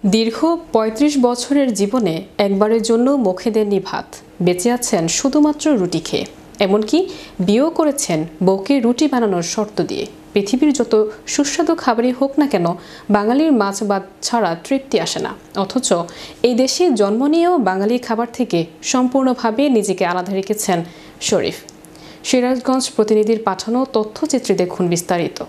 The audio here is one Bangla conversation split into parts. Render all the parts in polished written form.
দীর্ঘ ৩৫ বছরের জীবনে একবারের জন্য মুখে দেননি ভাত, বেঁচে আছেন শুধুমাত্র রুটি খেয়ে। এমনকি বিয়েও করেছেন বউকে রুটি বানানোর শর্ত দিয়ে। পৃথিবীর যত সুস্বাদু খাবারই হোক না কেন, বাঙালির মাছ ভাত ছাড়া তৃপ্তি আসে না। অথচ এই দেশে জন্ম নিয়েও বাঙালির খাবার থেকে সম্পূর্ণভাবে নিজেকে আলাদা রেখেছেন শরীফ। সিরাজগঞ্জ প্রতিনিধির পাঠানো তথ্যচিত্রে দেখুন বিস্তারিত।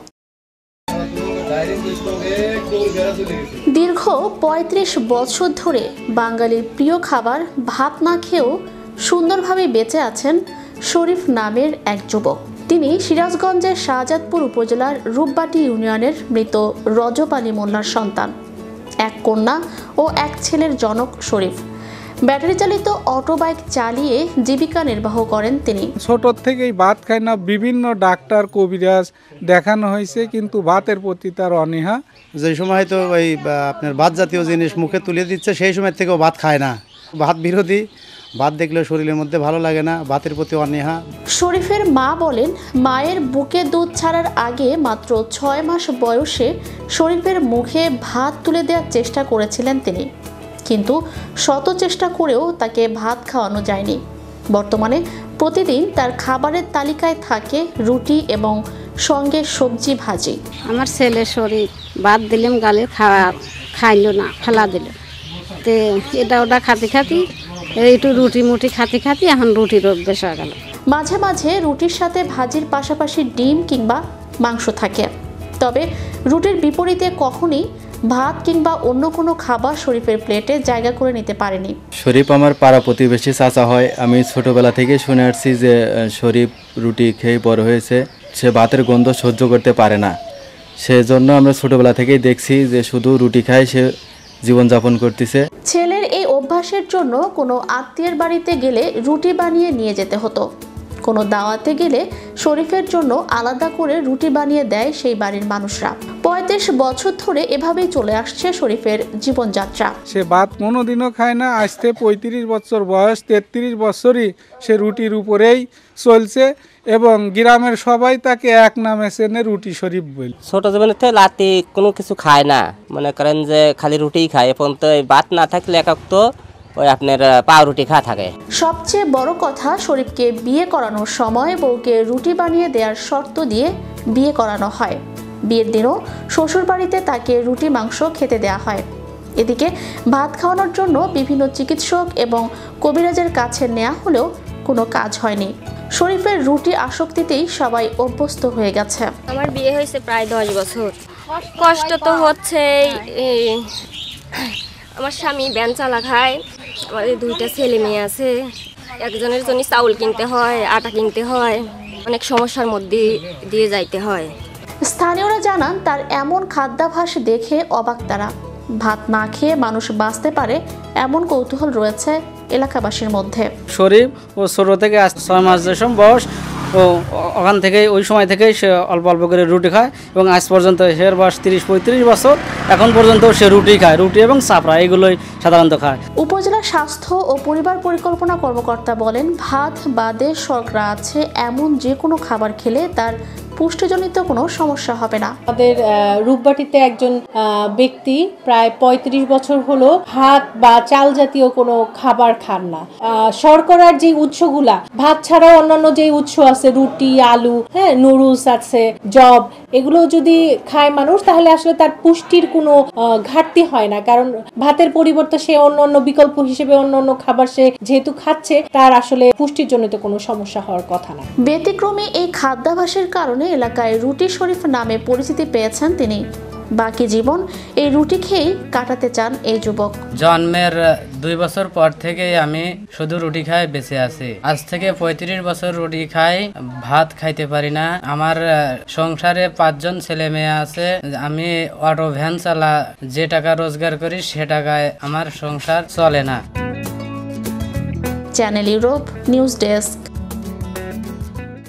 দীর্ঘ ৩৫ বছর ধরে বাঙালির প্রিয় খাবার ভাত না খেয়েও সুন্দরভাবে বেঁচে আছেন শরীফ নামের এক যুবক। তিনি সিরাজগঞ্জের শাহজাদপুর উপজেলার রূপবাটি ইউনিয়নের মৃত রজব আলী মোল্লার সন্তান। এক কন্যা ও এক ছেলের জনক শরীফ ব্যাটারি চালিত অটো বাইক চালিয়ে জীবিকা নির্বাহ করেন তিনি। ছোট থেকেই ভাত খায় না, বিভিন্ন ডাক্তার কবিরাজ দেখানো হয়েছে, কিন্তু ভাতের প্রতি তার অনীহা। যে সময় তো ওই আপনার ভাত জাতীয় জিনিস মুখে তুলে দিচ্ছে, সেই সময় থেকেও ভাত খায় না, ভাত বিরোধী। ভাত দেখলে শরীরের মধ্যে ভালো লাগে না, ভাতের প্রতি অনীহা। শরীফের মা বলেন, মায়ের বুকে দুধ ছাড়ার আগে মাত্র ৬ মাস বয়সে শরীফের মুখে ভাত তুলে দেওয়ার চেষ্টা করেছিলেন তিনি, কিন্তু শত চেষ্টা করেও তাকে ভাত খাওয়ানো যায়নি। বর্তমানে প্রতিদিন তার খাবারের তালিকায় থাকে রুটি এবং সঙ্গে সবজি ভাজি। আমার ছেলে শরীফ ভাত দিলাম গালে খাইল না, ফেলা দিল। তো এটা ওটা খাতে খাতি একটু রুটি মুটি খাতে খাতি এখন রুটির অভ্যেস হয়ে গেল। মাঝে মাঝে রুটির সাথে ভাজির পাশাপাশি ডিম কিংবা মাংস থাকে, তবে রুটির বিপরীতে কখনই ভাত কিংবা অন্য কোনো খাবার শরীফের প্লেটে জায়গা করে নিতে পারেনি। শরীফ আমার পাড়া প্রতিবেশী চাচা হয়। আমি ছোটবেলা থেকে শুনে আসছি যে শরীফ রুটি খেয়ে বড় হয়েছে, সে ভাতের গন্ধ সহ্য করতে পারে না। সেজন্য আমরা ছোটবেলা থেকেই দেখছি যে শুধু রুটি খায় সে জীবনযাপন করতেছে। ছেলের এই অভ্যাসের জন্য কোনো আত্মীয়ের বাড়িতে গেলে রুটি বানিয়ে নিয়ে যেতে হতো। কোনো দাওয়াতে গেলে শরীফের জন্য আলাদা করে রুটি বানিয়ে দেয় সেই বাড়ির মানুষরা। ৩৫ বছর ধরে এভাবেই চলে আসছে শরীফের জীবনযাত্রা। সে ভাত কোনোদিনও খায় না। আসতে ৩৫ বছর বয়স, ৩৩ বছরই সে রুটির উপরেই চলছে এবং গ্রামের সবাই তাকে এক নামে চেনে, রুটি শরীফ বলে। ছোট জীবনে তো লাতি কোনো কিছু খায় না, মনে করেন যে খালি রুটিই খায়। এখন তো ভাত না থাকলে একক তো ওই আপনার পাউরুটি খাওয়া থাকে। সবচেয়ে বড় কথা, শরীফকে বিয়ে করানোর সময় বউকে রুটি বানিয়ে দেওয়ার শর্ত দিয়ে বিয়ে করানো হয়। বিয়ের দিনও শ্বশুর বাড়িতে তাকে রুটি মাংস খেতে দেওয়া হয়। এদিকে ভাত খাওয়ানোর জন্য বিভিন্ন চিকিৎসক এবং কবিরাজের কাছে নেওয়া হলেও কোনো কাজ হয়নি। শরীফের রুটি আসক্তিতেই সবাই অভ্যস্ত হয়ে গেছে। আমার বিয়ে হয়েছে প্রায় 10 বছর। কষ্ট তো হচ্ছে। আমার স্বামী ভ্যান চালা খায়, আমাদের 2টা ছেলে মেয়ে আছে। একজনের জন্য চাউল কিনতে হয়, আটা কিনতে হয়, অনেক সমস্যার মধ্যে দিয়ে যাইতে হয়। স্থানীয়রা জানান, তার এমন খাদ্যাভ্যাস দেখে অবাক তারা। ভাত না খেয়ে মানুষ বাঁচতে পারে এমন কৌতূহল রয়েছে এলাকাবাসীর মধ্যে। শরীফ ও ছোট থেকে 6 মাস যেসব বয়স, ও ওখান থেকে ওই সময় থেকেই সে অল্প অল্প করে রুটি খায় এবং আজ পর্যন্ত এর বয়স 30-35 বছর, এখন পর্যন্ত সে রুটি খায়। রুটি এবং চাপড়া এগুলোই সাধারণত খায়। উপজেলা স্বাস্থ্য ও পরিবার পরিকল্পনা কর্মকর্তা বলেন, ভাত বাদে শর্করা আছে এমন যে কোনো খাবার খেলে তার পুষ্টিজনিত কোনো সমস্যা হবে না। আমাদের রূপবাটিতে একজন ব্যক্তি প্রায় 35 বছর হলো ভাত বা চাল জাতীয় কোনো খাবার খান না। শর্করার যে উৎসগুলা, ভাত ছাড়াও অন্যান্য যে উৎস আছে, রুটি, আলু, নুডলস আছে, জব, এগুলো যদি খায় মানুষ তাহলে আসলে তার পুষ্টির কোনো ঘাটতি হয় না। কারণ ভাতের পরিবর্তে সে অন্য বিকল্প হিসেবে অন্য খাবার সে যেহেতু খাচ্ছে, তার আসলে পুষ্টির জনিত কোনো সমস্যা হওয়ার কথা না। ব্যতিক্রমী এই খাদ্যাভ্যাসের কারণে এলাকায় রুটি শরীফ নামে পরিচিতি পেয়েছেন তিনি। বাকি জীবন এই রুটি খেয়েই কাটাতে চান এই যুবক। জন্মের 2 বছর পর থেকে আমি শুধু রুটি খাই বেঁচে আছি। আজ থেকে 35 বছর রুটি খাই, ভাত খাইতে পারি না। আমার সংসারে 5 জন ছেলে মেয়ে আছে। আমি অটো ভ্যান চালা, যে টাকা রোজগার করি সে টাকায় আমার সংসার চলে না। Channel Europe news desk.